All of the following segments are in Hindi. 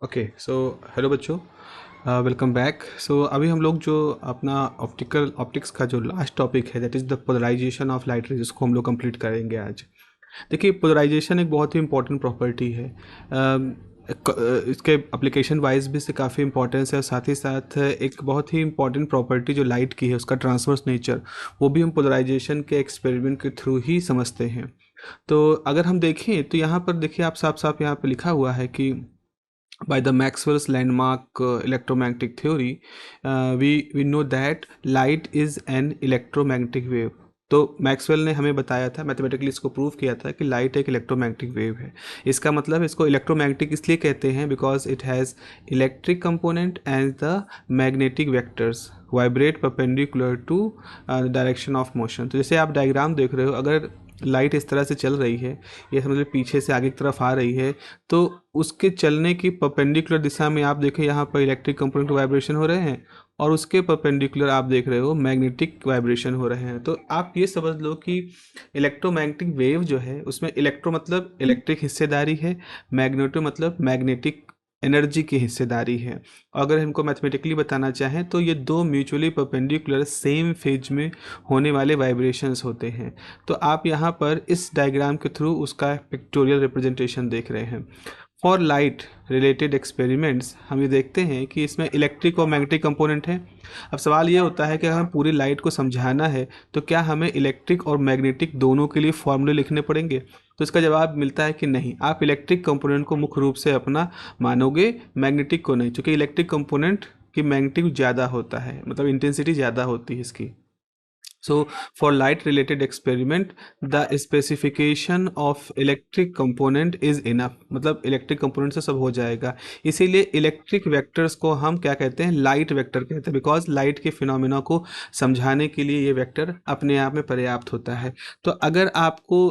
ओके सो हेलो बच्चों, वेलकम बैक। सो अभी हम लोग जो अपना ऑप्टिक्स का जो लास्ट टॉपिक है that is the polarization of light rays, उसको हम लोग कंप्लीट करेंगे आज। देखिए, पोलराइजेशन एक बहुत ही इंपॉर्टेंट प्रॉपर्टी है। इसके एप्लीकेशन वाइज भी इससे काफ़ी इंपॉर्टेंस है, और साथ ही साथ एक बहुत ही इंपॉर्टेंट प्रॉपर्टी जो लाइट की है उसका ट्रांसवर्स नेचर, वो भी हम पोलराइजेशन के एक्सपेरिमेंट के थ्रू ही समझते हैं। तो अगर हम देखें तो यहाँ पर देखिए, आप साफ साफ यहाँ पर लिखा हुआ है कि by the Maxwell's landmark electromagnetic theory, we know that light is an electromagnetic wave। तो मैक्सवेल ने हमें बताया था, मैथमेटिकली इसको प्रूव किया था कि लाइट एक इलेक्ट्रोमैग्नेटिक वेव है। इसका मतलब इसको इलेक्ट्रोमैग्नेटिक इसलिए कहते हैं because it has electric component and the magnetic vectors vibrate perpendicular to direction of motion. तो जैसे आप डायग्राम देख रहे हो, अगर लाइट इस तरह से चल रही है, ये समझ लो पीछे से आगे की तरफ आ रही है, तो उसके चलने की परपेंडिकुलर दिशा में आप देखें यहाँ पर इलेक्ट्रिक कंपोनेंट वाइब्रेशन हो रहे हैं, और उसके परपेंडिकुलर आप देख रहे हो मैग्नेटिक वाइब्रेशन हो रहे हैं। तो आप ये समझ लो कि इलेक्ट्रोमैग्नेटिक वेव जो है उसमें इलेक्ट्रो मतलब इलेक्ट्रिक हिस्सेदारी है, मैग्नेटो मतलब मैग्नेटिक एनर्जी की हिस्सेदारी है। अगर हमको मैथमेटिकली बताना चाहें तो ये दो म्यूचुअली परपेंडिकुलर सेम फेज में होने वाले वाइब्रेशंस होते हैं। तो आप यहाँ पर इस डायग्राम के थ्रू उसका पिक्टोरियल रिप्रेजेंटेशन देख रहे हैं। फॉर लाइट रिलेटेड एक्सपेरिमेंट्स हम ये देखते हैं कि इसमें इलेक्ट्रिक और मैग्नेटिक कंपोनेंट है। अब सवाल ये होता है कि अगर हमें पूरी लाइट को समझाना है तो क्या हमें इलेक्ट्रिक और मैग्नेटिक दोनों के लिए फॉर्मूले लिखने पड़ेंगे? तो इसका जवाब मिलता है कि नहीं, आप इलेक्ट्रिक कंपोनेंट को मुख्य रूप से अपना मानोगे, मैग्नेटिक को नहीं, क्योंकि इलेक्ट्रिक कंपोनेंट की मैग्नेटिक ज़्यादा होता है, मतलब इंटेंसिटी ज़्यादा होती है इसकी। So for light related experiment the specification of electric component is enough, मतलब इलेक्ट्रिक कंपोनेंट से सब हो जाएगा। इसीलिए इलेक्ट्रिक वेक्टर्स को हम क्या कहते हैं, लाइट वेक्टर कहते हैं, बिकॉज लाइट के फिनोमेना को समझाने के लिए ये वेक्टर अपने आप में पर्याप्त होता है। तो अगर आपको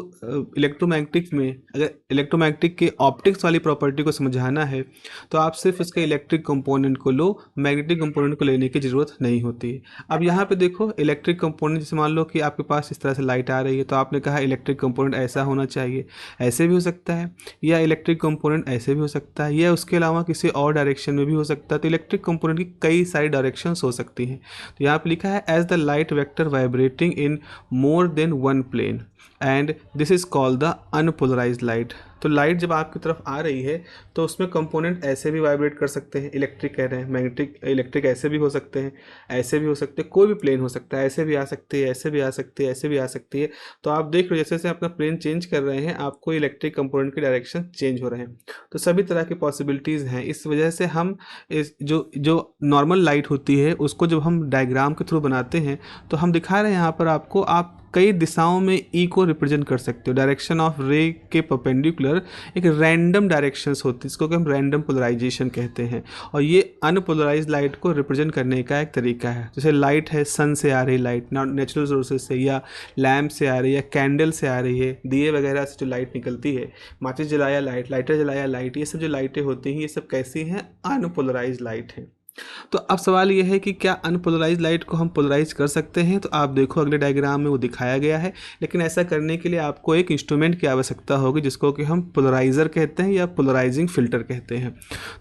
इलेक्ट्रोमैग्नेटिक में, अगर इलेक्ट्रोमैग्नेटिक के ऑप्टिक्स वाली प्रॉपर्टी को समझाना है तो आप सिर्फ इसके इलेक्ट्रिक कंपोनेंट को लो, मैग्नेटिक कंपोनेंट को लेने की ज़रूरत नहीं होती है। अब यहाँ पे देखो, इलेक्ट्रिक कंपोनेंट जैसे मान लो कि आपके पास इस तरह से लाइट आ रही है, तो आपने कहा इलेक्ट्रिक कंपोनेंट ऐसा होना चाहिए, ऐसे भी हो सकता है, या इलेक्ट्रिक कंपोनेंट ऐसे भी हो सकता है, या उसके अलावा किसी और डायरेक्शन में भी हो सकता है। तो इलेक्ट्रिक कंपोनेंट की कई सारी डायरेक्शंस हो सकती हैं। तो यहाँ पे लिखा है as the light vector vibrating in more than one plane and this is called the unpolarized light. तो लाइट जब आपकी तरफ आ रही है तो उसमें कंपोनेंट ऐसे भी वाइब्रेट कर सकते हैं, इलेक्ट्रिक कह रहे हैं, मैग्नेटिक इलेक्ट्रिक ऐसे भी हो सकते हैं, ऐसे भी हो सकते हैं, कोई भी प्लेन हो सकता है, ऐसे भी आ सकती है, ऐसे भी आ सकती है, ऐसे भी आ सकती है। तो आप देख रहे हो जैसे जैसे अपना प्लेन चेंज कर रहे हैं, आपको इलेक्ट्रिक कंपोनेंट के डायरेक्शन चेंज हो रहे हैं। तो सभी तरह की पॉसिबिलिटीज़ हैं। इस वजह से हम इस जो जो नॉर्मल लाइट होती है उसको जब हम डायग्राम के थ्रू बनाते हैं तो हम दिखा रहे हैं यहाँ पर आपको, आप कई दिशाओं में ई को रिप्रेजेंट कर सकते हो। डायरेक्शन ऑफ रे के परपेंडिकुलर एक रैंडम डायरेक्शंस होती है, इसको कि हम रैंडम पोलराइजेशन कहते हैं, और ये अनपोलराइज लाइट को रिप्रेजेंट करने का एक तरीका है। जैसे लाइट है, सन से आ रही लाइट, नेचुरल सोर्सेज से, या लैम्प से आ रही है, या कैंडल से आ रही है, दिए वगैरह से जो लाइट निकलती है, माचिस जलाया लाइट, लाइटर जलाया लाइट, ये सब जो लाइटें होती हैं ये सब कैसी हैं, अनपोलराइज लाइट हैं। तो अब सवाल ये है कि क्या अनपोलराइज लाइट को हम पोलराइज कर सकते हैं? तो आप देखो अगले डायग्राम में वो दिखाया गया है, लेकिन ऐसा करने के लिए आपको एक इंस्ट्रूमेंट की आवश्यकता होगी जिसको कि हम पोलराइजर कहते हैं या पोलराइजिंग फिल्टर कहते हैं।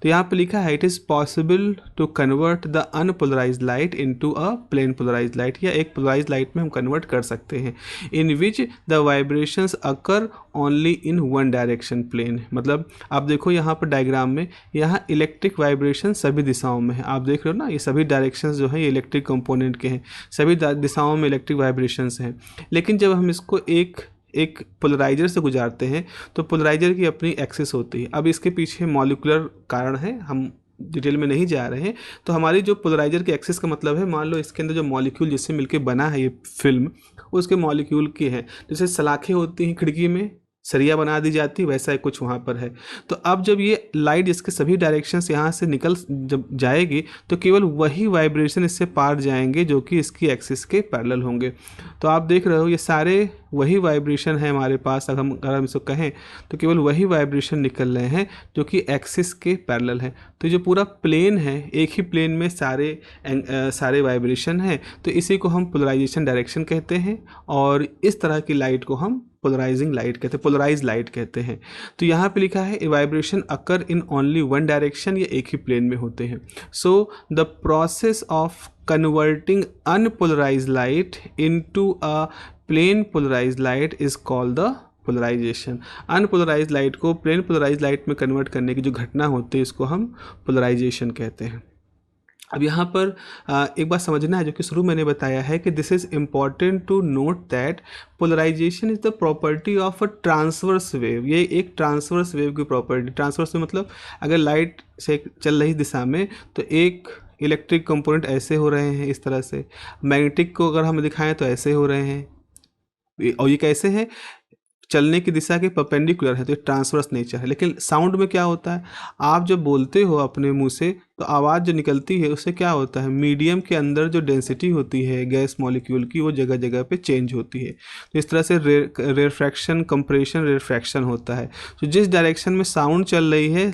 तो यहाँ पे लिखा है it is possible to convert the unpolarize light into a plane polarize light, या एक पोलराइज लाइट में हम कन्वर्ट कर सकते हैं, in which the vibrations occur only in one direction plane. मतलब आप देखो यहाँ पर डायग्राम में, यहाँ इलेक्ट्रिक वाइब्रेशन सभी दिशाओं में है, आप देख रहे हो ना, ये सभी डायरेक्शंस जो हैं ये इलेक्ट्रिक कंपोनेंट के हैं, सभी दिशाओं में इलेक्ट्रिक वाइब्रेशंस हैं। लेकिन जब हम इसको एक एक पोलराइजर से गुजारते हैं तो पोलराइजर की अपनी एक्सिस होती है। अब इसके पीछे मॉलिक्यूलर कारण है, हम डिटेल में नहीं जा रहे हैं। तो हमारी जो पोलराइजर की एक्सिस का मतलब है, मान लो इसके अंदर जो मॉलिक्यूल जिससे मिलकर बना है ये फिल्म, उसके मॉलिक्यूल की है। जैसे सलाखें होती हैं खिड़की में, सरिया बना दी जाती, वैसा ही कुछ वहाँ पर है। तो अब जब ये लाइट इसके सभी डायरेक्शंस यहाँ से निकल जब जाएगी तो केवल वही वाइब्रेशन इससे पार जाएंगे जो कि इसकी एक्सिस के पैरेलल होंगे। तो आप देख रहे हो ये सारे वही वाइब्रेशन है हमारे पास, अगर हम इसको कहें तो केवल वही वाइब्रेशन निकल रहे हैं जो कि एक्सिस के पैरेलल है। तो जो पूरा प्लेन है, एक ही प्लेन में सारे वाइब्रेशन हैं, तो इसी को हम पोलराइजेशन डायरेक्शन कहते हैं और इस तरह की लाइट को हम पोलराइजिंग लाइट कहते हैं, पोलराइज लाइट कहते हैं। तो यहाँ पे लिखा है vibration occur in only one direction, ये एक ही प्लेन में होते हैं। So the process of converting unpolarize light into a plane polarize light is called the polarization. Unpolarize light को प्लेन पोलराइज लाइट में कन्वर्ट करने की जो घटना होती है इसको हम पोलराइजेशन कहते हैं। अब यहाँ पर एक बात समझना है, जो कि शुरू मैंने बताया है कि this is important to note that polarization is the property of a transverse wave. ये एक ट्रांसवर्स वेव की प्रॉपर्टी, ट्रांसवर्स वेव मतलब अगर लाइट से चल रही दिशा में तो एक इलेक्ट्रिक कंपोनेंट ऐसे हो रहे हैं इस तरह से, मैग्नेटिक को अगर हम दिखाएं तो ऐसे हो रहे हैं, और ये कैसे है, चलने की दिशा के परपेंडिकुलर है, तो ये ट्रांसवर्स नेचर है। लेकिन साउंड में क्या होता है, आप जब बोलते हो अपने मुंह से तो आवाज़ जो निकलती है उससे क्या होता है, मीडियम के अंदर जो डेंसिटी होती है गैस मॉलिक्यूल की वो जगह जगह पे चेंज होती है। तो इस तरह से रेफ्रैक्शन, कंप्रेशन, रिफ्रैक्शन होता है। तो जिस डायरेक्शन में साउंड चल रही है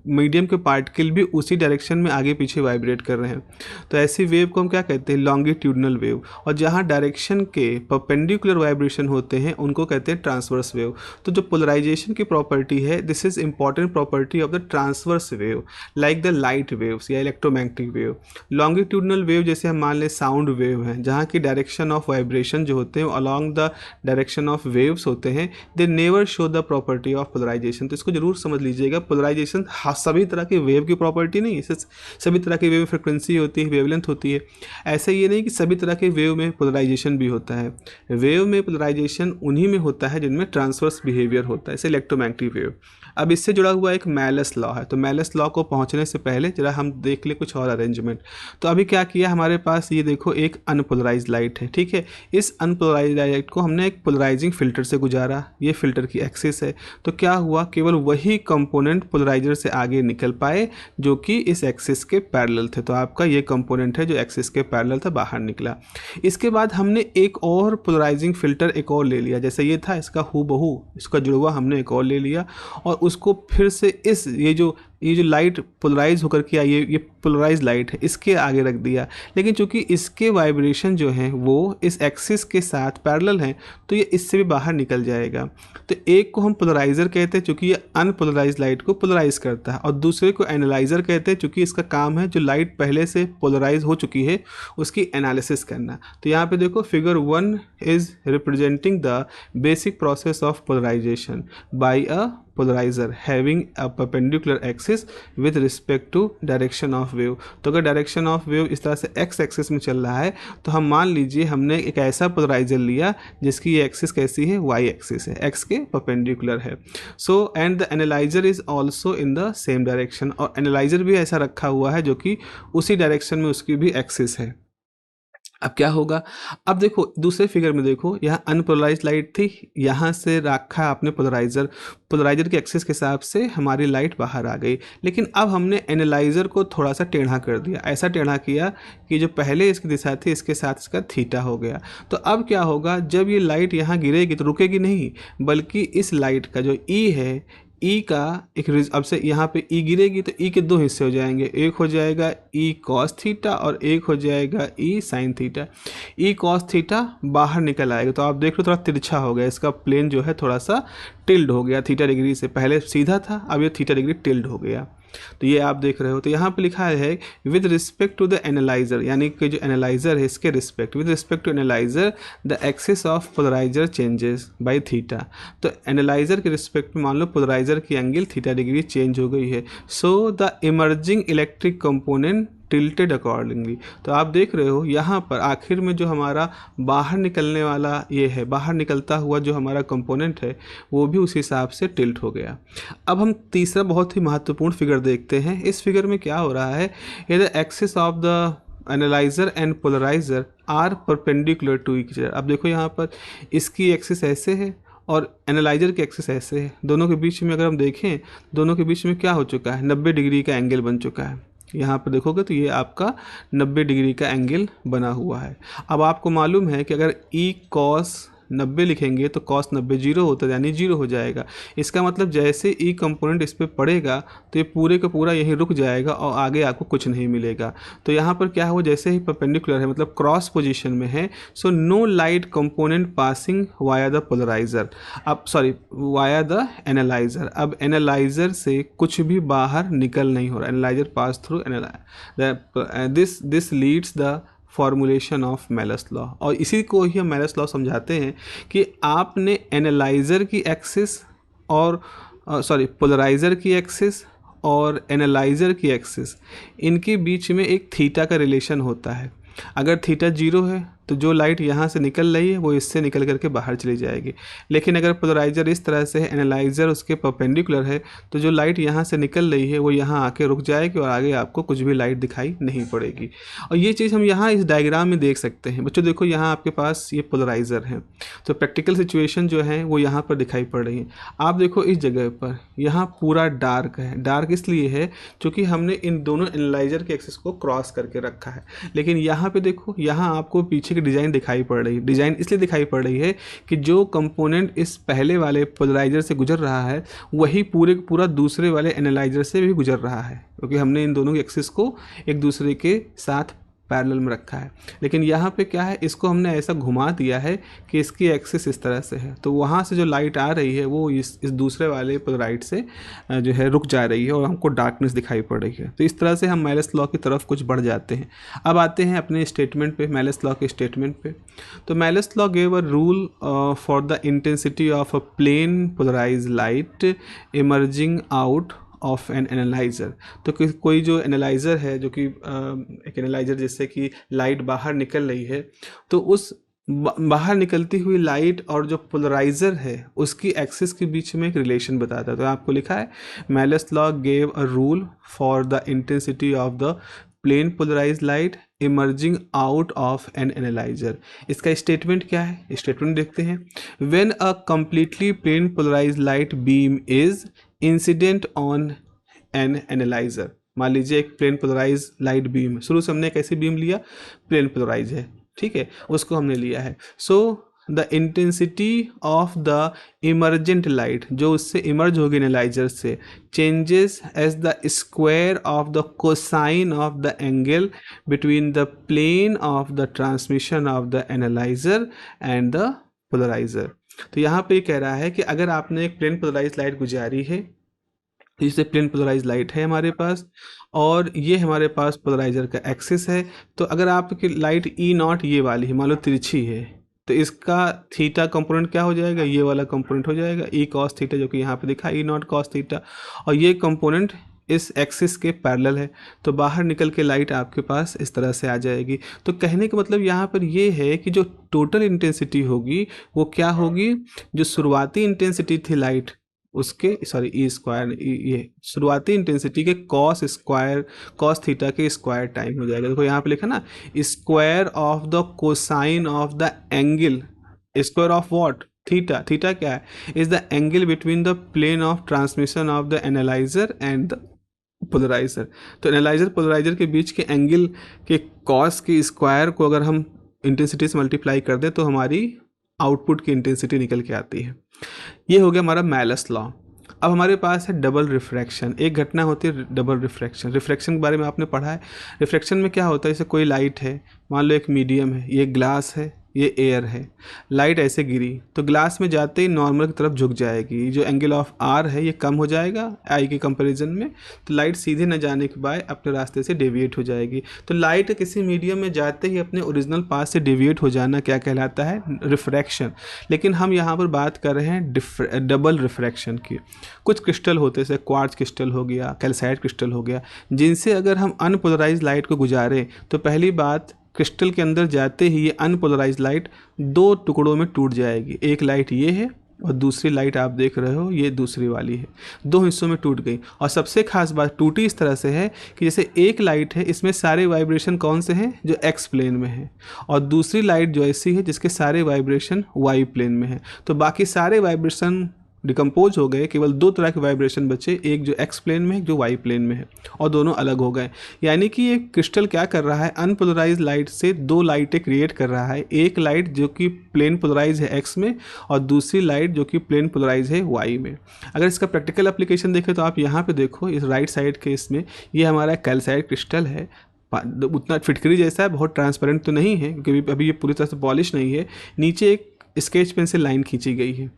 मीडियम के पार्टिकल भी उसी डायरेक्शन में आगे पीछे वाइब्रेट कर रहे हैं। तो ऐसी वेव को हम क्या कहते हैं, लॉन्गिट्यूडनल वेव। और जहाँ डायरेक्शन के परपेंडिकुलर वाइब्रेशन होते हैं उनको कहते हैं ट्रांसवर्स वेव। तो जो पोलराइजेशन की प्रॉपर्टी है, this is important property of the transverse wave, like the light waves या इलेक्ट्रोमैग्नेटिक वेव। लॉन्गिट्यूडनल वेव जैसे हम मान लें साउंड वेव है, जहाँ की डायरेक्शन ऑफ वाइब्रेशन जो होते हैं along the direction of waves होते हैं, they never show the property of polarization. तो इसको जरूर समझ लीजिएगा, पोलराइजेशन सभी तरह की वेव की प्रॉपर्टी नहीं है। सभी तरह की वेव फ्रिक्वेंसी होती है, वेवलेंथ होती है, ऐसे ये नहीं कि सभी तरह के वेव में पोलराइजेशन भी होता है। वेव में पोलराइजेशन उन्हीं में होता है जिनमें ट्रांसवर्स बिहेवियर होता है, जैसे इलेक्ट्रोमैग्नेटिक वेव। अब इससे जुड़ा हुआ एक मेलस लॉ है, तो मेलस लॉ को पहुंचने से पहले जरा हम देख ले कुछ और अरेंजमेंट। तो अभी क्या किया, हमारे पास ये देखो एक अनपोलराइज्ड लाइट है, ठीक है। इस अनपोलराइज्ड लाइट को हमने एक पोलराइजिंग फिल्टर से गुजारा, ये फिल्टर की एक्सिस है। तो क्या हुआ, केवल वही कंपोनेंट पोलराइजर से आगे निकल पाए जो कि इस एक्सिस के पैरेलल थे। तो आपका ये कंपोनेंट है जो एक्सिस के पैरेलल था, बाहर निकला। इसके बाद हमने एक और पोलराइजिंग फिल्टर एक और ले लिया, जैसे ये था इसका हूबहू, इसका जुड़वा हमने एक और ले लिया और उसको फिर से इस ये जो लाइट पोलराइज होकर के आई, ये पोलराइज लाइट है, इसके आगे रख दिया। लेकिन चूंकि इसके वाइब्रेशन जो हैं वो इस एक्सिस के साथ पैरेलल हैं तो ये इससे भी बाहर निकल जाएगा। तो एक को हम पोलराइजर कहते हैं चूंकि ये अनपोलराइज लाइट को पोलराइज करता है, और दूसरे को एनालाइजर कहते हैं चूंकि इसका काम है जो लाइट पहले से पोलराइज हो चुकी है उसकी एनालिसिस करना। तो यहाँ पे देखो figure 1 is representing the basic process of polarization by a polarizer having a perpendicular axis with respect to direction of wave। तो अगर डायरेक्शन ऑफ वेव इस तरह से एक्स एक्सिस में चल रहा है तो हम मान लीजिए हमने एक ऐसा पोलराइजर लिया जिसकी ये एक्सिस कैसी है, वाई एक्सिस है, एक्स के परपेंडिकुलर है। So and the analyser is also in the same direction, और एनालाइजर भी ऐसा रखा हुआ है जो कि उसी डायरेक्शन में उसकी भी एक्सिस है। अब क्या होगा, अब देखो दूसरे फिगर में देखो, यहाँ अनपोलराइज लाइट थी, यहाँ से रखा आपने पोलराइजर, पोलराइजर के एक्सिस के हिसाब से हमारी लाइट बाहर आ गई। लेकिन अब हमने एनालाइजर को थोड़ा सा टेढ़ा कर दिया, ऐसा टेढ़ा किया कि जो पहले इसकी दिशा थी इसके साथ इसका थीटा हो गया। तो अब क्या होगा, जब ये लाइट यहाँ गिरेगी तो रुकेगी नहीं, बल्कि इस लाइट का जो ई है, ई का एक अब से यहाँ पे ई गिरेगी तो ई के दो हिस्से हो जाएंगे, एक हो जाएगा ई कॉस थीटा और एक हो जाएगा E sine theta. E cos theta बाहर निकल आएगा, तो आप देख लो थोड़ा तिरछा हो गया, इसका प्लेन जो है थोड़ा सा टिल्ड हो गया थीटा डिग्री से, पहले सीधा था अब ये थीटा डिग्री टिल्ड हो गया। तो ये आप देख रहे हो, तो यहाँ पे लिखा है with respect to the analyzer, यानी कि जो एनालाइजर है इसके respect, with respect to analyzer the axis of polarizer changes by theta. तो एनालाइजर के रिस्पेक्ट में मान लो पोलराइजर की एंगल थीटा डिग्री चेंज हो गई है। So the emerging electric component tilted accordingly. तो आप देख रहे हो यहाँ पर आखिर में जो हमारा बाहर निकलने वाला ये है, बाहर निकलता हुआ जो हमारा कंपोनेंट है वो भी उस हिसाब से टिल्ट हो गया। अब हम तीसरा बहुत ही महत्वपूर्ण फिगर देखते हैं। इस फिगर में क्या हो रहा है, ये the axis of the analyzer and polarizer are perpendicular to each other. अब देखो यहाँ पर इसकी एक्सिस ऐसे है और एनालाइजर की एक्सिस ऐसे है, दोनों के बीच में अगर हम देखें दोनों के बीच में क्या हो चुका है, 90 डिग्री का एंगल बन चुका है। यहाँ पर देखोगे तो ये आपका 90 डिग्री का एंगल बना हुआ है। अब आपको मालूम है कि अगर ई कॉस 90 लिखेंगे तो कॉस 90 जीरो होता है, यानी जीरो हो जाएगा। इसका मतलब जैसे ई कंपोनेंट इस पर पड़ेगा तो ये पूरे का पूरा यहीं रुक जाएगा और आगे आपको कुछ नहीं मिलेगा। तो यहाँ पर क्या हुआ, जैसे ही परपेंडिकुलर है मतलब क्रॉस पोजीशन में है, so no light component passing via the polarizer, अब सॉरी वाया द एनालाइजर। अब एनालाइजर से कुछ भी बाहर निकल नहीं हो रहा, analyzer pass through this leads the formulation of Malus law. और इसी को ही हम मेलस लॉ समझाते हैं कि आपने एनालाइजर की एक्सिस और पोलराइजर की एक्सिस और एनालाइजर की एक्सिस, इनके बीच में एक थीटा का रिलेशन होता है। अगर थीटा जीरो है तो जो लाइट यहाँ से निकल रही है वो इससे निकल करके बाहर चली जाएगी। लेकिन अगर पोलराइजर इस तरह से है, एनालाइजर उसके परपेंडिकुलर है, तो जो लाइट यहाँ से निकल रही है वो यहाँ आके रुक जाएगी और आगे आपको कुछ भी लाइट दिखाई नहीं पड़ेगी। और ये चीज़ हम यहाँ इस डायग्राम में देख सकते हैं। बच्चों देखो, यहाँ आपके पास ये पोलराइजर है, तो प्रैक्टिकल सिचुएशन जो है वो यहाँ पर दिखाई पड़ रही है। आप देखो इस जगह पर यहाँ पूरा डार्क है। डार्क इसलिए है क्योंकि हमने इन दोनों एनालाइजर के एक्सिस को क्रॉस करके रखा है। लेकिन यहाँ पे देखो, यहाँ आपको पीछे की डिज़ाइन दिखाई पड़ रही है। डिज़ाइन इसलिए दिखाई पड़ रही है कि जो कंपोनेंट इस पहले वाले पोलराइजर से गुजर रहा है वही पूरे पूरा दूसरे वाले एनालाइजर से भी गुजर रहा है, क्योंकि हमने इन दोनों एक्सिस को एक दूसरे के साथ पैरेलल में रखा है। लेकिन यहाँ पे क्या है, इसको हमने ऐसा घुमा दिया है कि इसकी एक्सिस इस तरह से है, तो वहाँ से जो लाइट आ रही है वो इस दूसरे वाले पोलराइड से जो है रुक जा रही है और हमको डार्कनेस दिखाई पड़ रही है। तो इस तरह से हम मेलस लॉ की तरफ कुछ बढ़ जाते हैं। अब आते हैं अपने स्टेटमेंट पे, मेलस लॉ के स्टेटमेंट पे। तो Malus law gave a rule for the intensity of a plane polarize light emerging out of an analyzer. तो कोई जो एनालाइज़र है, जो कि एक एनालाइज़र जिससे कि लाइट बाहर निकल रही है, तो उस बाहर निकलती हुई लाइट और जो पोलराइज़र है उसकी एक्सिस के बीच में एक रिलेशन बताता है। तो आपको लिखा है Malus law gave a rule for the intensity of the plane polarize light emerging out of an analyzer. इसका स्टेटमेंट क्या है, स्टेटमेंट देखते हैं। When a completely plane polarize light beam is incident on an analyzer. मान लीजिए एक प्लेन पोलराइज लाइट बीम, शुरू से हमने कैसी बीम लिया, प्लेन पोलराइज है, ठीक है, उसको हमने लिया है। So the intensity of the emergent light, जो उससे इमर्ज होगी एनालाइजर से, changes as the square of the cosine of the angle between the plane of the transmission of the analyzer and the polarizer. तो यहाँ पे कह रहा है कि अगर आपने एक प्लेन पोलराइज लाइट गुजारी है, जिससे प्लेन पोलराइज लाइट है हमारे पास, और ये हमारे पास पोलराइजर का एक्सिस है, तो अगर आपकी लाइट ई नॉट ये वाली है, मान लो तिरछी है, तो इसका थीटा कंपोनेंट क्या हो जाएगा, ये वाला कंपोनेंट हो जाएगा ई कॉस थीटा, जो कि यहाँ पे दिखा ई नॉट कॉस थीटा, और ये कंपोनेंट इस एक्सिस के पैरेलल है, तो बाहर निकल के लाइट आपके पास इस तरह से आ जाएगी। तो कहने का मतलब यहाँ पर ये है कि जो टोटल इंटेंसिटी होगी वो क्या होगी, जो शुरुआती इंटेंसिटी थी लाइट उसके ई स्क्वायर, ये शुरुआती इंटेंसिटी के कॉस थीटा के स्क्वायर टाइम हो जाएगा। देखो यहाँ पे लिखा ना, square of the cosine of the angle, square of what, theta. Theta क्या है, is the angle between the plane of transmission of the analyzer and the polarizer. तो एनालाइजर पोलराइजर के बीच के एंगल के कॉस के स्क्वायर को अगर हम इंटेंसिटी से मल्टीप्लाई कर दें तो हमारी आउटपुट की इंटेंसिटी निकल के आती है। ये हो गया हमारा मेलस लॉ। अब हमारे पास है डबल रिफ्रैक्शन। एक घटना होती है डबल रिफ्रैक्शन। रिफ्रैक्शन के बारे में आपने पढ़ा है। रिफ्रैक्शन में क्या होता है, जैसे कोई लाइट है, मान लो एक मीडियम है, ये ग्लास है, ये एयर है, लाइट ऐसे गिरी तो ग्लास में जाते ही नॉर्मल की तरफ झुक जाएगी, जो एंगल ऑफ आर है ये कम हो जाएगा आई के कंपैरिजन में, तो लाइट सीधे न जाने के बाद अपने रास्ते से डेविएट हो जाएगी। तो लाइट किसी मीडियम में जाते ही अपने ओरिजिनल पाथ से डेविएट हो जाना क्या कहलाता है, रिफ्रैक्शन। लेकिन हम यहाँ पर बात कर रहे हैं डबल रिफ्रैक्शन की। कुछ क्रिस्टल होते हैं, जैसे क्वार्ट्ज क्रिस्टल हो गया, कैल्साइट क्रिस्टल हो गया, जिनसे अगर हम अनपोलराइज लाइट को गुजारें तो पहली बात, क्रिस्टल के अंदर जाते ही ये अनपोलराइज लाइट दो टुकड़ों में टूट जाएगी। एक लाइट ये है और दूसरी लाइट आप देख रहे हो ये दूसरी वाली है, दो हिस्सों में टूट गई। और सबसे खास बात टूटी इस तरह से है कि जैसे एक लाइट है, इसमें सारे वाइब्रेशन कौन से हैं, जो एक्स प्लेन में है, और दूसरी लाइट जो ऐसी है जिसके सारे वाइब्रेशन वाई प्लेन में है। तो बाकी सारे वाइब्रेशन डिकम्पोज हो गए, केवल दो तरह के वाइब्रेशन बचे, एक जो एक्स प्लेन में, एक जो वाई प्लेन में है, और दोनों अलग हो गए। यानी कि ये क्रिस्टल क्या कर रहा है, अनपोलराइज लाइट से दो लाइटें क्रिएट कर रहा है, एक लाइट जो कि प्लेन पोलराइज है एक्स में और दूसरी लाइट जो कि प्लेन पोलराइज है वाई में। अगर इसका प्रैक्टिकल एप्लीकेशन देखें तो आप यहाँ पे देखो, इस राइट साइड के इसमें ये हमारा कैल्साइट क्रिस्टल है, उतना फिटकरी जैसा है, बहुत ट्रांसपेरेंट तो नहीं है क्योंकि अभी ये पूरी तरह से पॉलिश नहीं है। नीचे एक स्केच पेन से लाइन खींची गई है।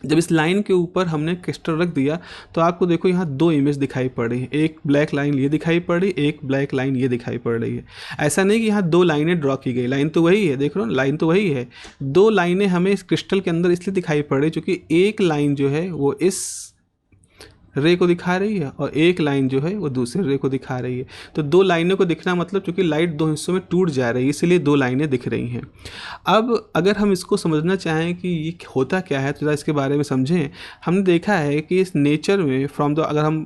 जब इस लाइन के ऊपर हमने क्रिस्टल रख दिया तो आपको देखो यहाँ दो इमेज दिखाई पड़ रही है, एक ब्लैक लाइन ये दिखाई पड़ रही, एक ब्लैक लाइन ये दिखाई पड़ रही है। ऐसा नहीं कि यहाँ दो लाइनें ड्रॉ की गई, लाइन तो वही है, देख रहे हो लाइन तो वही है, दो लाइनें हमें इस क्रिस्टल के अंदर इसलिए दिखाई पड़ रही क्योंकि एक लाइन जो है वो इस रे को दिखा रही है और एक लाइन जो है वो दूसरे रे को दिखा रही है। तो दो लाइनों को दिखना मतलब क्योंकि लाइट दो हिस्सों में टूट जा रही है, इसलिए दो लाइनें दिख रही हैं। अब अगर हम इसको समझना चाहें कि ये होता क्या है तो ज़रा इसके बारे में समझें। हमने देखा है कि इस नेचर में फ्रॉम द, अगर हम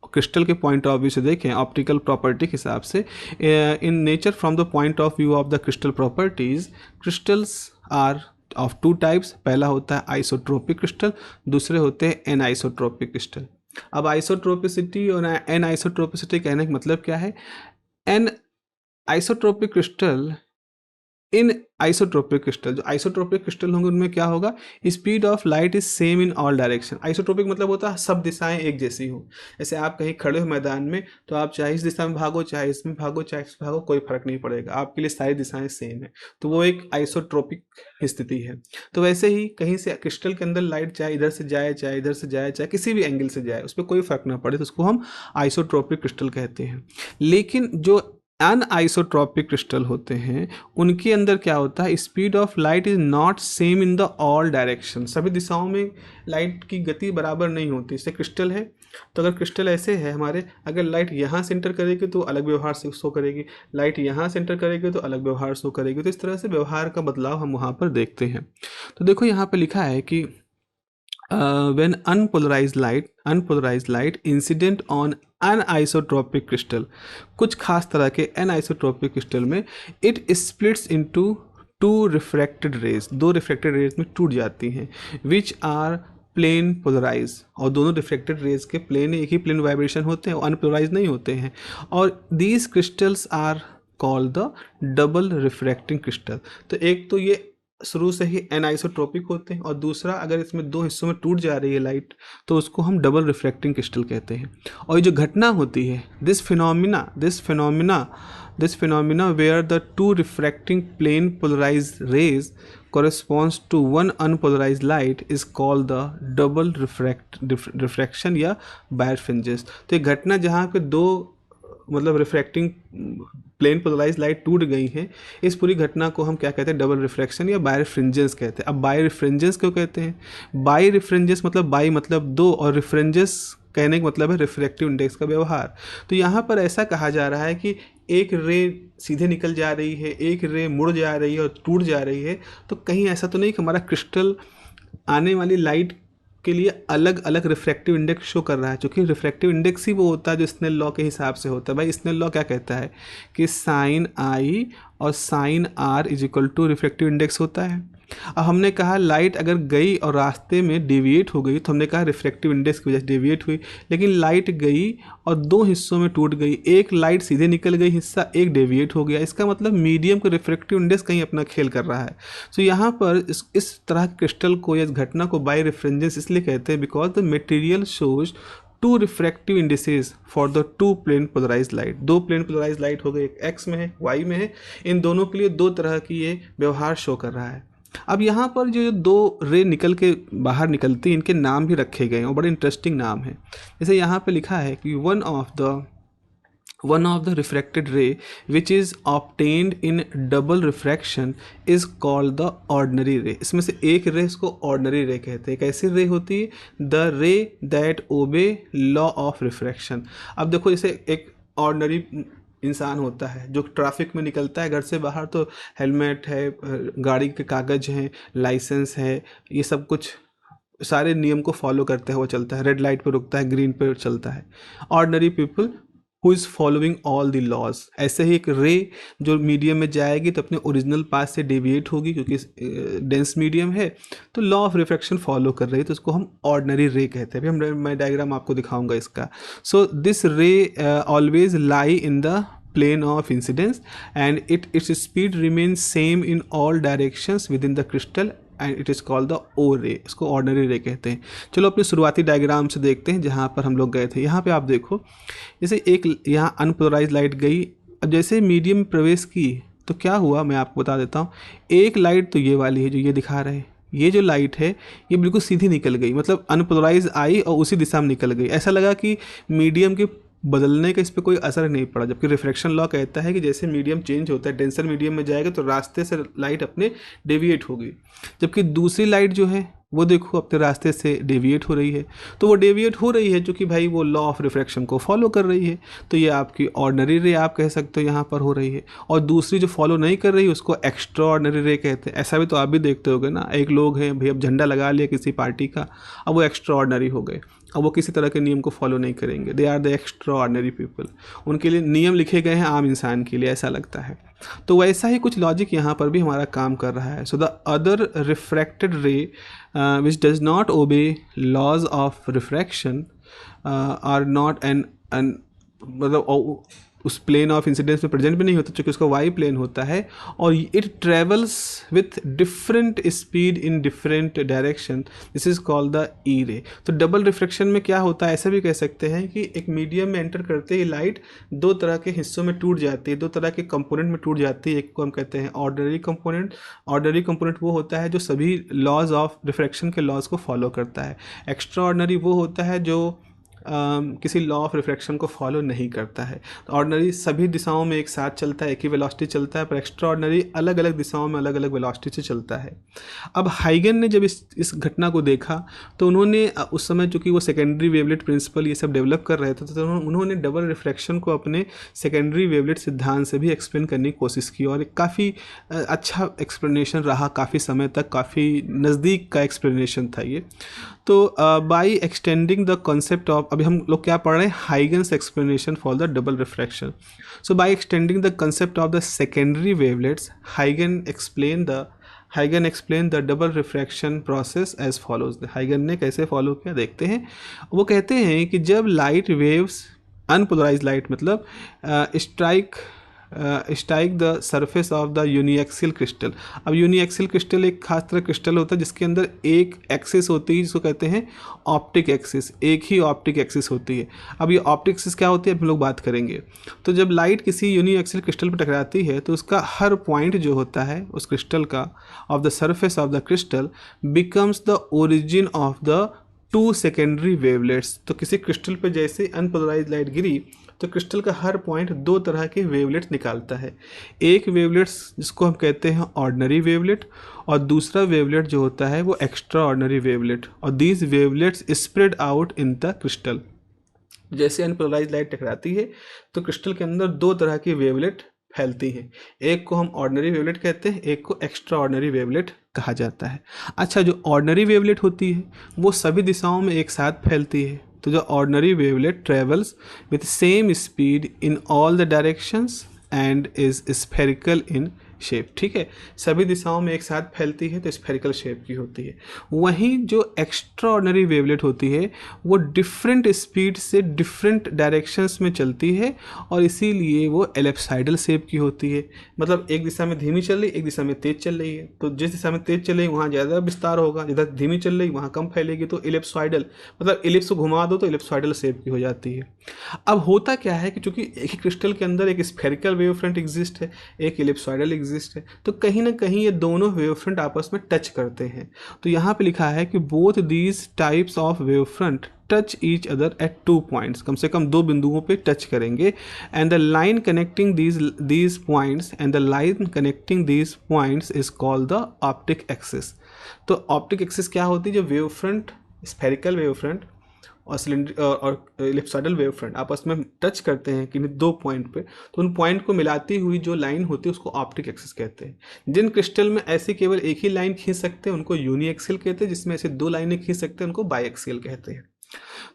क्रिस्टल के पॉइंट ऑफ व्यू से देखें ऑप्टिकल प्रॉपर्टी के हिसाब से, in nature from the point of view of the crystal properties, crystals are of two types. पहला होता है आइसोट्रोपिक क्रिस्टल, दूसरे होते हैं एनआइसोट्रोपिक क्रिस्टल। अब आइसोट्रोपिसिटी और एन आइसोट्रोपिसिटी कहने का मतलब क्या है, एन आइसोट्रोपिक क्रिस्टल, इन आइसोट्रोपिक क्रिस्टल, जो आइसोट्रोपिक क्रिस्टल होंगे उनमें क्या होगा, speed of light is same in all direction. Isotropic मतलब होता है सब दिशाएं एक जैसी हो। जैसे आप कहीं खड़े हो मैदान में तो आप चाहे इस दिशा में भागो, चाहे इसमें भागो, चाहे इसमें भागो, कोई फर्क नहीं पड़ेगा, आपके लिए सारी दिशाएं सेम है। तो वो एक आइसोट्रोपिक स्थिति है। तो वैसे ही कहीं से क्रिस्टल के अंदर लाइट चाहे इधर से जाए, चाहे इधर से जाए, चाहे किसी भी एंगल से जाए, उस पर कोई फर्क ना पड़े, तो उसको हम आइसोट्रोपिक क्रिस्टल कहते हैं। लेकिन जो अनआइसोट्रोपिक क्रिस्टल होते हैं उनके अंदर क्या होता है, speed of light is not same in the all direction. सभी दिशाओं में लाइट की गति बराबर नहीं होती। जैसे क्रिस्टल है तो अगर क्रिस्टल ऐसे है हमारे, अगर लाइट यहाँ से एंटर करेगी तो अलग व्यवहार से शो करेगी, लाइट यहाँ से एंटर करेगी तो अलग व्यवहार शो करेगी। तो इस तरह से व्यवहार का बदलाव हम वहाँ पर देखते हैं। तो देखो यहाँ पर लिखा है कि when unpolarized light incident on anisotropic crystal, कुछ खास तरह के अनआइसोट्रोपिक क्रिस्टल में it splits into two refracted rays, दो रिफ्रैक्टेड रेज में टूट जाती हैं, विच आर प्लेन पोलराइज, और दोनों रिफ्रैक्टेड रेज के प्लेन एक ही प्लेन वाइब्रेशन होते हैं, अनपोलराइज नहीं होते हैं। और these crystals are called the double refracting crystal. तो एक तो ये शुरू से ही एनआइसोट्रोपिक होते हैं और दूसरा अगर इसमें दो हिस्सों में टूट जा रही है लाइट तो उसको हम डबल रिफ्रैक्टिंग क्रिस्टल कहते हैं। और ये जो घटना होती है, this phenomena where the two refracting plane polarize rays corresponds to one unpolarized light is called the double refraction या बायरफ्रिंजेस। तो एक घटना जहाँ पे दो मतलब रिफ्रैक्टिंग प्लेन पोलराइज लाइट टूट गई हैं, इस पूरी घटना को हम क्या कहते हैं, डबल रिफ्रैक्शन या बायरफ्रिंजेंस कहते हैं। अब बायरफ्रिंजेंस क्यों कहते हैं, बायरफ्रिंजेंस मतलब बाई मतलब दो और रिफ्रेंजेस कहने का मतलब है रिफ्रैक्टिव इंडेक्स का व्यवहार। तो यहाँ पर ऐसा कहा जा रहा है कि एक रे सीधे निकल जा रही है, एक रे मुड़ जा रही है और टूट जा रही है। तो कहीं ऐसा तो नहीं कि हमारा क्रिस्टल आने वाली लाइट के लिए अलग अलग रिफ्रैक्टिव इंडेक्स शो कर रहा है, क्योंकि रिफ्रैक्टिव इंडेक्स ही वो होता है जो स्नेल लॉ के हिसाब से होता है। भाई स्नेल लॉ क्या कहता है कि साइन आई और sine r is equal to refractive index होता है। अब हमने कहा लाइट अगर गई और रास्ते में डेविएट हो गई तो हमने कहा रिफ्रैक्टिव इंडेक्स की वजह से डेविएट हुई, लेकिन लाइट गई और दो हिस्सों में टूट गई, एक लाइट सीधे निकल गई हिस्सा, एक डेविएट हो गया। इसका मतलब मीडियम का रिफ्रैक्टिव इंडेक्स कहीं अपना खेल कर रहा है। तो यहाँ पर इस तरह क्रिस्टल को या इस घटना को बाई रिफ्रेंजेंस इसलिए कहते हैं because the material shows two refractive indices for the two plane polarize light. दो प्लेन पोलराइज लाइट हो गए, एक एक्स में है वाई में है, इन दोनों के लिए दो तरह की ये व्यवहार शो कर रहा है। अब यहाँ पर जो दो रे निकल के बाहर निकलती हैं इनके नाम भी रखे गए हैं और बड़े इंटरेस्टिंग नाम है। जैसे यहाँ पे लिखा है कि one of the refracted ray which is obtained in double refraction is called the ordinary रे। इसमें से एक रे इसको ऑर्डिनरी रे कहते हैं। कैसी रे होती है, द रे दैट ओबे लॉ ऑफ रिफ्रैक्शन। अब देखो जैसे एक ऑर्डिनरी इंसान होता है जो ट्रैफिक में निकलता है घर से बाहर, तो हेलमेट है, गाड़ी के कागज़ हैं, लाइसेंस है, ये सब कुछ सारे नियम को फॉलो करते हुए वो चलता है, रेड लाइट पे रुकता है, ग्रीन पे चलता है। Ordinary people who is following all the laws. ऐसे ही एक रे जो मीडियम में जाएगी तो अपने ओरिजिनल पाथ से डेविएट होगी, क्योंकि डेंस मीडियम है तो लॉ ऑफ रिफ्रैक्शन फॉलो कर रही है, तो उसको हम ऑर्डिनरी रे कहते हैं। अभी मैं डायग्राम आपको दिखाऊंगा इसका। सो दिस रे always lie in the plane of incidence and its speed remains same in all directions within the crystal and it is called the O ray. इसको ऑर्डिनरी रे कहते हैं। चलो अपने शुरुआती डायग्राम से देखते हैं जहाँ पर हम लोग गए थे। यहाँ पे आप देखो, जैसे एक यहाँ अनपोलराइज लाइट गई, अब जैसे मीडियम में प्रवेश की तो क्या हुआ मैं आपको बता देता हूँ। एक लाइट तो ये वाली है जो ये दिखा रहे हैं, ये जो लाइट है ये बिल्कुल सीधी निकल गई, मतलब अनपोलराइज आई और उसी दिशा में निकल गई। ऐसा लगा कि मीडियम के बदलने का इस पर कोई असर नहीं पड़ा, जबकि रिफ्रैक्शन लॉ कहता है कि जैसे मीडियम चेंज होता है, डेंसर मीडियम में जाएगा तो रास्ते से लाइट अपने डेविएट होगी। जबकि दूसरी लाइट जो है वो देखो अपने रास्ते से डेविएट हो रही है, तो वो डेविएट हो रही है क्योंकि भाई वो लॉ ऑफ रिफ्रैक्शन को फॉलो कर रही है। तो ये आपकी ऑर्डिनरी रे आप कह सकते हो यहाँ पर हो रही है, और दूसरी जो फॉलो नहीं कर रही है उसको एक्स्ट्रा ऑर्डिनरी रे कहते हैं। ऐसा भी तो आप भी देखते होगे ना, एक लोग हैं भाई अब झंडा लगा लिया किसी पार्टी का, अब वो एक्स्ट्रा ऑर्डिनरी हो गए, अब वो किसी तरह के नियम को फॉलो नहीं करेंगे, they are the extraordinary people. उनके लिए नियम लिखे गए हैं आम इंसान के लिए, ऐसा लगता है। तो वैसा ही कुछ लॉजिक यहाँ पर भी हमारा काम कर रहा है। So the other refracted ray which does not obey laws of refraction are not an मतलब उस प्लेन ऑफ इंसिडेंस में प्रेजेंट भी नहीं होता, चूँकि उसका वाई प्लेन होता है, और it travels with different speed in different direction. This is called the E ray. तो डबल रिफ्रैक्शन में क्या होता है, ऐसा भी कह सकते हैं कि एक मीडियम में एंटर करते ही लाइट दो तरह के हिस्सों में टूट जाती है, दो तरह के कंपोनेंट में टूट जाती है। एक को हम कहते हैं ऑर्डिनरी कंपोनेंट। ऑर्डिनरी कंपोनेंट वो होता है जो सभी लॉज ऑफ रिफ्रैक्शन के लॉज को फॉलो करता है। एक्स्ट्रा ऑर्डिनरी वो होता है जो किसी लॉ ऑफ रिफ्रैक्शन को फॉलो नहीं करता है। तो ऑर्डिनरी सभी दिशाओं में एक साथ चलता है, एक ही वेलोसिटी चलता है, पर एक्स्ट्रा ऑर्डिनरी अलग अलग दिशाओं में अलग अलग वेलोसिटी से चलता है। अब हाइगन ने जब इस घटना को देखा तो उन्होंने उस समय चूँकि वो सेकेंडरी वेवलेट प्रिंसिपल ये सब डेवलप कर रहे थे, तो उन्होंने डबल रिफ्रैक्शन को अपने सेकेंडरी वेवलेट सिद्धांत से भी एक्सप्लेन करने की कोशिश की, और काफ़ी अच्छा एक्सप्लेनेशन रहा, काफ़ी समय तक काफ़ी नज़दीक का एक्सप्लेनेशन था ये। तो by extending the concept of, अभी हम लोग क्या पढ़ रहे हैं, Huygens explanation for the double refraction. So by extending the concept of the secondary wavelets, Huygen explain the double refraction process as follows. Huygen ने कैसे फॉलो किया देखते हैं। वो कहते हैं कि जब लाइट वेव्स, अनपोलराइज लाइट मतलब strike the surface of the uniaxial crystal. अब यूनिएक्सियल क्रिस्टल एक खास तरह क्रिस्टल होता है जिसके अंदर एक एक्सिस होती है जिसको कहते हैं ऑप्टिक एक्सिस, एक ही ऑप्टिक एक्सिस होती है। अब ये ऑप्टिक एक्सिस क्या होती है हम लोग बात करेंगे। तो जब लाइट किसी यूनिएक्सियल क्रिस्टल पर टकराती है तो उसका हर पॉइंट जो होता है उस क्रिस्टल का, of the surface of the crystal, becomes the origin of the two secondary wavelets. तो किसी क्रिस्टल पे जैसे अनपोलराइज लाइट गिरी तो क्रिस्टल का हर पॉइंट दो तरह के वेवलेट्स निकालता है। एक वेवलेट्स जिसको हम कहते हैं ऑर्डिनरी वेवलेट, और दूसरा वेवलेट जो होता है वो एक्स्ट्रा ऑर्डिनरी वेवलेट, और these wavelets spread out in the crystal. जैसे अनपोलराइज लाइट टकराती है तो क्रिस्टल के अंदर दो तरह की वेवलेट फैलती हैं, एक को हम ऑर्डिनरी वेवलेट कहते हैं, एक को एक्स्ट्रा ऑर्डिनरी वेवलेट कहा जाता है। अच्छा, जो ऑर्डिनरी वेवलेट होती है वो सभी दिशाओं में एक साथ फैलती है। तो जो ordinary wavelet travels with same speed in all the directions and is spherical in shape. ठीक है, सभी दिशाओं में एक साथ फैलती है तो स्फेरिकल शेप की होती है। वहीं जो एक्स्ट्रा ऑर्डिनरी वेवलेट होती है वो डिफरेंट स्पीड से डिफरेंट डायरेक्शंस में चलती है, और इसीलिए वो एलिप्सॉइडल शेप की होती है। मतलब एक दिशा में धीमी चल रही, एक दिशा में तेज चल रही है, तो जिस दिशा में तेज चल रही वहाँ ज़्यादा विस्तार होगा, जिधर धीमी चल रही वहाँ कम फैलेगी। तो एलिप्सॉइडल मतलब एलिप्स को घुमा दो तो एलिप्सॉइडल शेप की हो जाती है। अब होता क्या है कि चूंकि एक ही क्रिस्टल के अंदर एक स्फेरिकल वेव फ्रंट एग्जिस्ट है, एक एलिप्सॉइडल एग्जिस्ट है, तो कहीं ना कहीं ये दोनों वेव फ्रंट आपस में टच करते हैं। तो यहाँ पे लिखा है कि both these types of wave front touch each other at 2 points, कम से कम दो बिंदुओं पे टच करेंगे। And the line connecting these points and the line connecting these points is called the optic axis. तो ऑप्टिक एक्सिस क्या होती है, जो wave front, spherical wave front और सिलेंडर और एलिप्सॉइडल वेव फ्रंट आपस में टच करते हैं किन्हीं दो पॉइंट पे, तो उन पॉइंट को मिलाती हुई जो लाइन होती है उसको ऑप्टिक एक्सिस कहते हैं। जिन क्रिस्टल में ऐसे केवल एक ही लाइन खींच सकते हैं उनको यूनी एक्सियल कहते हैं, जिसमें ऐसे दो लाइनें खींच सकते हैं उनको बाई एक्सियल कहते हैं।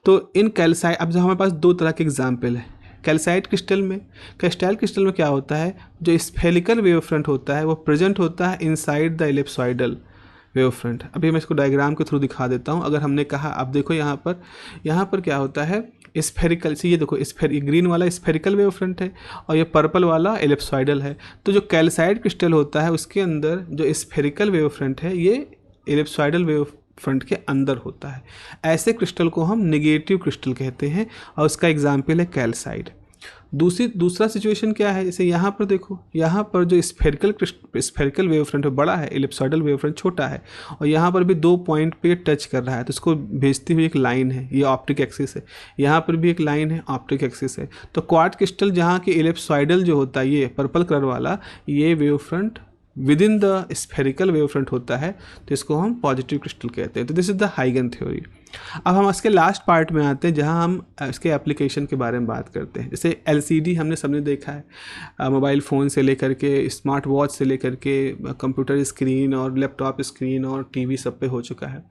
तो इन कैल्साइट, अब जो हमारे पास दो तरह के एग्जाम्पल है, कैल्साइट क्रिस्टल में क्या होता है, जो स्फेरिकल वेव फ्रंट होता है वो प्रेजेंट होता है इनसाइड द एलिप्सॉइडल वेव फ्रंट। अभी मैं इसको डायग्राम के थ्रू दिखा देता हूँ। अगर हमने कहा, अब देखो यहाँ पर क्या होता है, स्फेरिकल से, ये देखो ग्रीन वाला स्फेरिकल वेव फ्रंट है और ये पर्पल वाला एलिप्सॉइडल है। तो जो कैल्साइट क्रिस्टल होता है उसके अंदर जो स्फेरिकल वेव फ्रंट है ये एलिप्सॉइडल वेव फ्रंट के अंदर होता है। ऐसे क्रिस्टल को हम नेगेटिव क्रिस्टल कहते हैं और उसका एग्जाम्पल है कैल्साइट। दूसरा सिचुएशन क्या है, जैसे यहाँ पर देखो, यहाँ पर जो स्फेरिकल वेव फ्रंट बड़ा है, एलिप्सॉइडल वेव फ्रंट छोटा है और यहाँ पर भी 2 पॉइंट पे टच कर रहा है, तो इसको भेजती हुई एक लाइन है, ये ऑप्टिक एक्सिस है। यहाँ पर भी एक लाइन है, ऑप्टिक एक्सिस है। तो क्वार्ट्ज क्रिस्टल जहाँ की एलिप्सॉइडल जो होता है, ये पर्पल कलर वाला, ये wave front with in the spherical wave front होता है, तो इसको हम पॉजिटिव क्रिस्टल कहते हैं। तो दिस इज द हाइगन थ्योरी। अब हम इसके लास्ट पार्ट में आते हैं जहां हम इसके एप्लीकेशन के बारे में बात करते हैं। जैसे एलसीडी हमने सबने देखा है, मोबाइल फ़ोन से लेकर के स्मार्ट वॉच से लेकर के कंप्यूटर स्क्रीन और लैपटॉप स्क्रीन और टीवी सब पे हो चुका है।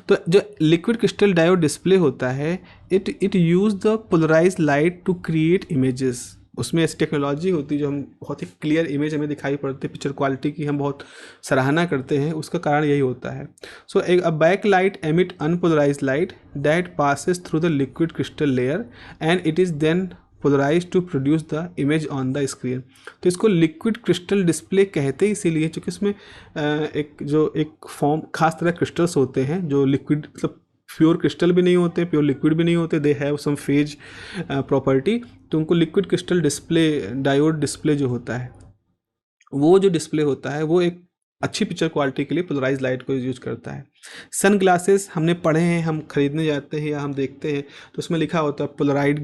तो जो लिक्विड क्रिस्टल डायोड डिस्प्ले होता है, it use the polarise light to create images. उसमें ऐसी टेक्नोलॉजी होती है जो हम बहुत ही क्लियर इमेज हमें दिखाई पड़ती है, पिक्चर क्वालिटी की हम बहुत सराहना करते हैं, उसका कारण यही होता है। So a back light emit unpolarize light that passes through the liquid crystal layer and it is then polarize to produce the image on the screen. तो इसको लिक्विड क्रिस्टल डिस्प्ले कहते हैं इसीलिए क्योंकि इसमें एक फॉर्म खास तरह क्रिस्टल्स होते हैं जो लिक्विड, मतलब प्योर क्रिस्टल भी नहीं होते, प्योर लिक्विड भी नहीं होते, they have some phase property. तो उनको liquid crystal display, diode display जो होता है, वो जो डिस्प्ले होता है वो एक अच्छी पिक्चर क्वालिटी के लिए पोलराइज लाइट को यूज करता है। सन ग्लासेस हमने पढ़े हैं, हम खरीदने जाते हैं या हम देखते हैं तो उसमें लिखा होता है पोलराइड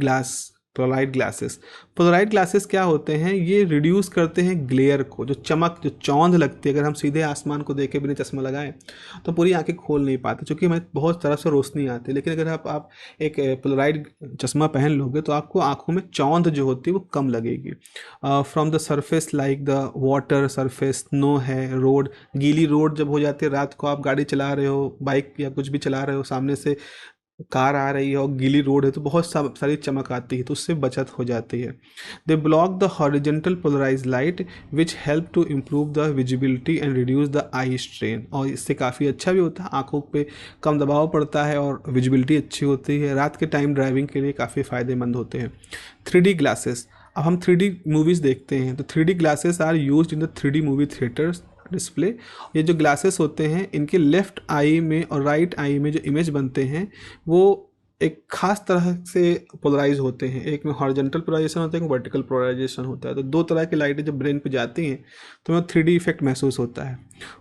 ग्लासेस क्या होते हैं, ये रिड्यूस करते हैं ग्लेयर को, जो चमक, जो चौंध लगती है। अगर हम सीधे आसमान को देखे बिना चश्मा लगाएं तो पूरी आंखें खोल नहीं पाते क्योंकि हमें बहुत तरह से रोशनी आती है। लेकिन अगर आप एक पोलराइड चश्मा पहन लोगे तो आपको आंखों में चौंध जो होती है वो कम लगेगी। From the surface like the water surface, snow है, रोड, गीली रोड जब हो जाती है, रात को आप गाड़ी चला रहे हो, बाइक या कुछ भी चला रहे हो, सामने से कार आ रही है और गीली रोड है तो बहुत सारी चमक आती है, तो उससे बचत हो जाती है। They block the horizontal polarise light which help to improve the visibility and reduce the eye strain. और इससे काफ़ी अच्छा भी होता है, आंखों पे कम दबाव पड़ता है और विजिबिलिटी अच्छी होती है। रात के टाइम ड्राइविंग के लिए काफ़ी फ़ायदेमंद होते हैं। 3D ग्लासेस, अब हम 3D मूवीज़ देखते हैं तो 3D glasses are used in the 3D movie theatres display. ये जो ग्लासेस होते हैं इनके लेफ्ट आई में और राइट आई में जो इमेज बनते हैं वो एक खास तरह से पोलराइज होते हैं। एक में हॉरिजॉन्टल पोलराइजेशन होता है, एक वर्टिकल पोलराइजेशन होता है। तो दो तरह की लाइटें जब ब्रेन पे जाती हैं तो हमें 3D इफेक्ट महसूस होता है।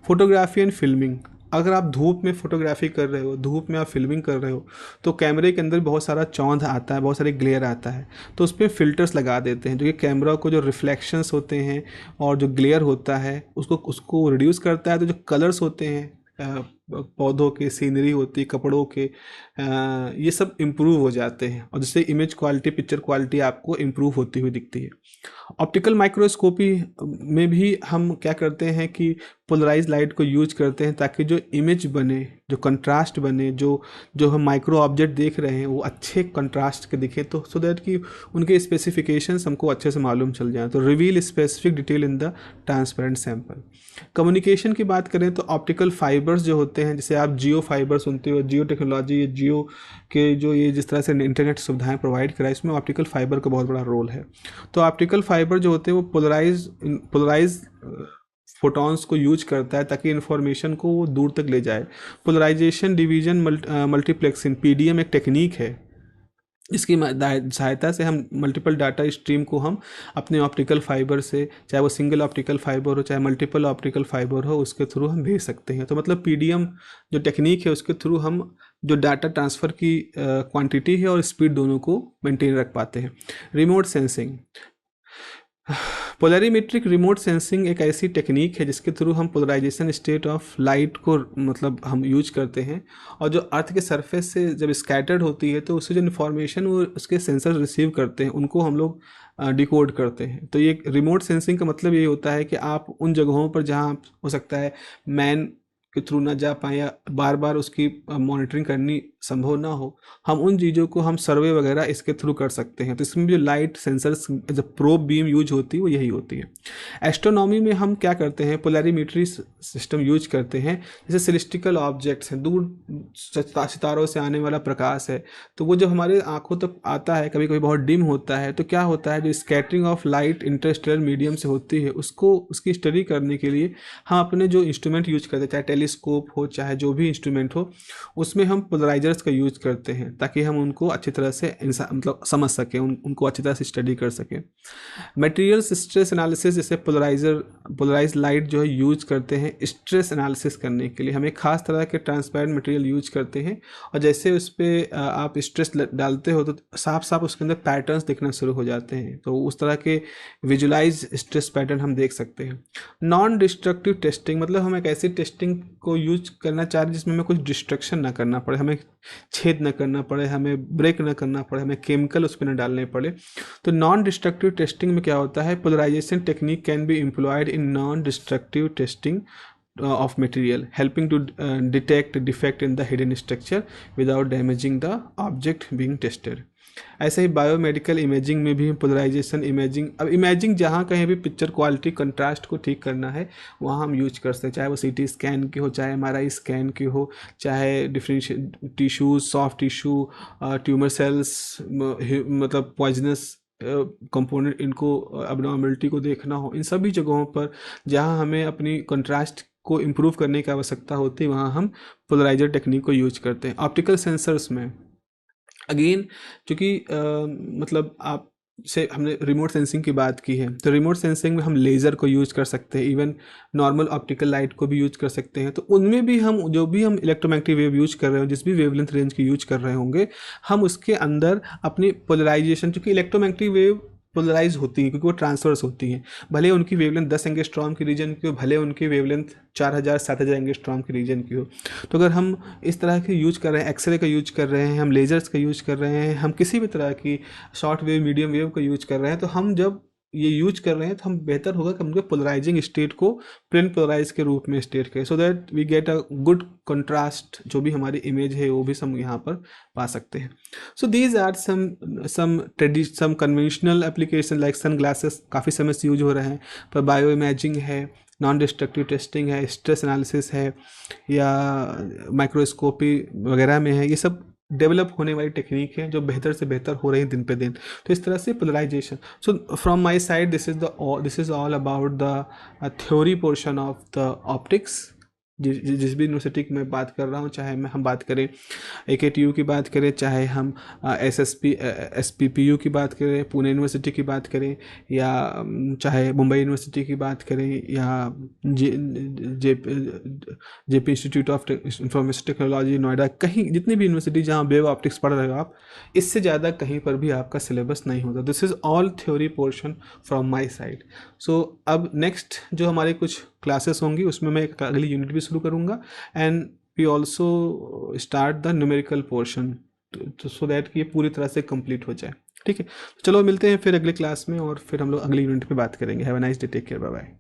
फोटोग्राफी एंड फिल्मिंग, अगर आप धूप में फोटोग्राफी कर रहे हो, धूप में आप फिल्मिंग कर रहे हो तो कैमरे के अंदर बहुत सारा चौंध आता है, बहुत सारे ग्लेयर आता है, तो उस पर फिल्टर्स लगा देते हैं जो कि कैमरा को जो रिफ्लेक्शंस होते हैं और जो ग्लेयर होता है उसको रिड्यूस करता है। तो जो कलर्स होते हैं पौधों के, सीनरी होती है, कपड़ों के, ये सब इम्प्रूव हो जाते हैं और जिससे इमेज क्वालिटी, पिक्चर क्वालिटी आपको इम्प्रूव होती हुई दिखती है। ऑप्टिकल माइक्रोस्कोपी में भी हम क्या करते हैं कि पोलराइज लाइट को यूज करते हैं ताकि जो इमेज बने, जो कंट्रास्ट बने, जो हम माइक्रो ऑब्जेक्ट देख रहे हैं वो अच्छे कंट्रास्ट के दिखे, तो सो दैट कि उनके स्पेसिफिकेशंस हमको अच्छे से मालूम चल जाए। तो reveal specific detail in the transparent sample. Communication की बात करें तो ऑप्टिकल फाइबर्स जो होते हैं, जैसे आप जियो फाइबर सुनते हो, जियो टेक्नोलॉजी, जियो के जो ये जिस तरह से इंटरनेट सुविधाएं प्रोवाइड कराए, इसमें ऑप्टिकल फाइबर का बहुत बड़ा रोल है। तो ऑप्टिकल फाइबर जो होते हैं वो पोलराइज फोटॉन्स को यूज करता है ताकि इन्फॉर्मेशन को वो दूर तक ले जाए। पोलराइजेशन डिवीजन मल्टीप्लेक्सिंग, PDM एक टेक्निक है इसकी सहायता से हम मल्टीपल डाटा स्ट्रीम को हम अपने ऑप्टिकल फाइबर से, चाहे वो सिंगल ऑप्टिकल फाइबर हो चाहे मल्टीपल ऑप्टिकल फाइबर हो, उसके थ्रू हम भेज सकते हैं। तो मतलब PDM जो टेक्निक है उसके थ्रू हम जो डाटा ट्रांसफ़र की क्वांटिटी है और स्पीड दोनों को मेंटेन रख पाते हैं। रिमोट सेंसिंग, पोलरीमेट्रिक रिमोट सेंसिंग एक ऐसी टेक्निक है जिसके थ्रू हम पोलराइजेशन स्टेट ऑफ लाइट को मतलब हम यूज करते हैं और जो अर्थ के सरफेस से जब स्कैटर्ड होती है तो उससे जो इन्फॉर्मेशन वो उसके सेंसर रिसीव करते हैं उनको हम लोग डिकोड करते हैं। तो ये रिमोट सेंसिंग का मतलब ये होता है कि आप उन जगहों पर जहाँ हो सकता है मैन के थ्रू ना जा पाए या बार बार उसकी मॉनिटरिंग करनी संभव ना हो, हम उन चीज़ों को हम सर्वे वगैरह इसके थ्रू कर सकते हैं। तो इसमें जो लाइट सेंसर्स जो प्रोब बीम यूज होती है वो यही होती है। एस्ट्रोनॉमी में हम क्या करते हैं, पोलैरिमेट्री सिस्टम यूज करते हैं। जैसे सेलेस्टिकल ऑब्जेक्ट्स हैं, दूर सितारों से आने वाला प्रकाश है, तो वो जब हमारे आंखों तक आता है, कभी कभी बहुत डिम होता है, तो क्या होता है, जो scattering of light Interstellar medium से होती है, उसको उसकी स्टडी करने के लिए हम अपने जो इंस्ट्रूमेंट यूज करते हैं, चाहे टेलीस्कोप हो चाहे जो भी इंस्ट्रूमेंट हो, उसमें हम पोलराइजर्स का यूज करते हैं ताकि हम उनको अच्छी तरह से मतलब समझ सकें, उनको अच्छी तरह से स्टडी कर सकें। मटेरियल्स स्ट्रेस एनालिसिस, जैसे पोलराइज लाइट जो है यूज करते हैं स्ट्रेस एनालिसिस करने के लिए। हम एक खास तरह के ट्रांसपेरेंट मटेरियल यूज करते हैं, और जैसे उस पर आप स्ट्रेस डालते हो तो साफ साफ उसके अंदर पैटर्न्स दिखना शुरू हो जाते हैं। तो उस तरह के विजुलाइज स्ट्रेस पैटर्न हम देख सकते हैं। नॉन डिस्ट्रक्टिव टेस्टिंग, मतलब हम एक ऐसी टेस्टिंग को यूज करना चाह रहे हैं जिसमें हमें कुछ डिस्ट्रक्शन ना करना पड़े, हमें छेद ना करना पड़े, हमें ब्रेक ना करना पड़े, हमें केमिकल उस पर ना डालने पड़े। तो नॉन डिस्ट्रक्टिव टेस्टिंग में क्या होता है, polarisation technique can be employed in non destructive testing of material, helping to detect defect in the hidden structure without damaging the object being tested. ऐसे ही बायोमेडिकल इमेजिंग में भी पोलराइजेशन इमेजिंग, अब इमेजिंग जहाँ कहीं भी पिक्चर क्वालिटी कंट्रास्ट को ठीक करना है वहाँ हम यूज कर सकते हैं, चाहे वो सीटी स्कैन की हो, चाहे MRI स्कैन की हो, चाहे differential tissues, soft tissue, tumour cells, मतलब पॉइजनस कंपोनेंट, इनको अबनॉर्मलिटी को देखना हो, इन सभी जगहों पर जहाँ हमें अपनी कंट्रास्ट को इम्प्रूव करने की आवश्यकता होती है वहाँ हम पोलराइजर टेक्निक को यूज करते हैं। ऑप्टिकल सेंसर्स में अगेन, क्योंकि मतलब आप से हमने रिमोट सेंसिंग की बात की है, तो रिमोट सेंसिंग में हम लेज़र को यूज कर सकते हैं, इवन नॉर्मल ऑप्टिकल लाइट को भी यूज कर सकते हैं। तो उनमें भी हम जो भी हम इलेक्ट्रोमैग्नेटिक वेव यूज कर रहे हो, जिस भी वेवलेंथ रेंज की यूज कर रहे होंगे, हम उसके अंदर अपनी पोलराइजेशन, क्योंकि इलेक्ट्रोमैग्नेटिक वेव पोलराइज होती हैं क्योंकि वो ट्रांसवर्स होती हैं, भले उनकी वेवलेंथ 10 एंगस्ट्रॉम की रीजन की हो, भले उनकी वेवलेंथ 4000-7000 एंगस्ट्रॉम की रीजन की हो। तो अगर हम इस तरह के यूज कर रहे हैं, एक्सरे का यूज कर रहे हैं, हम लेजर्स का यूज कर रहे हैं, हम किसी भी तरह की शॉर्ट वेव, मीडियम वेव का यूज कर रहे हैं, तो हम जब ये यूज कर रहे हैं तो हम बेहतर होगा कि हम उनके पोलराइजिंग स्टेट को प्लेन पोलराइज के रूप में स्टेट करें, so that we get a good contrast, जो भी हमारी इमेज है वो भी हम यहाँ पर पा सकते हैं। So these are some conventional application like sunglasses, काफ़ी समय से यूज हो रहे हैं, पर बायो इमेजिंग है, नॉन डिस्ट्रक्टिव टेस्टिंग है, स्ट्रेस एनालिसिस है, या माइक्रोस्कोपी वगैरह में है, ये सब डेवलप होने वाली टेक्निक है जो बेहतर से बेहतर हो रही है दिन पे दिन। तो इस तरह से polarisation, so from my side this is all about the theory portion of the optics. जिस भी यूनिवर्सिटी की मैं बात कर रहा हूँ, चाहे हम बात करें AKTU की बात करें, चाहे हम SPPU की बात करें, पुणे यूनिवर्सिटी की बात करें, या चाहे मुंबई यूनिवर्सिटी की बात करें, या JP institute of information technology Noida, कहीं जितनी भी यूनिवर्सिटी जहाँ वेव ऑप्टिक्स पढ़ रहे हो आप, इससे ज़्यादा कहीं पर भी आपका सिलेबस नहीं होता। This is all theory portion from my side. So अब नेक्स्ट जो हमारे कुछ क्लासेस होंगी उसमें मैं एक अगली यूनिट भी शुरू करूँगा, and we also start the numerical portion, so that कि ये पूरी तरह से कंप्लीट हो जाए। ठीक है, चलो मिलते हैं फिर अगले क्लास में, और फिर हम लोग अगली यूनिट पे बात करेंगे। Have a nice day, take care, bye bye.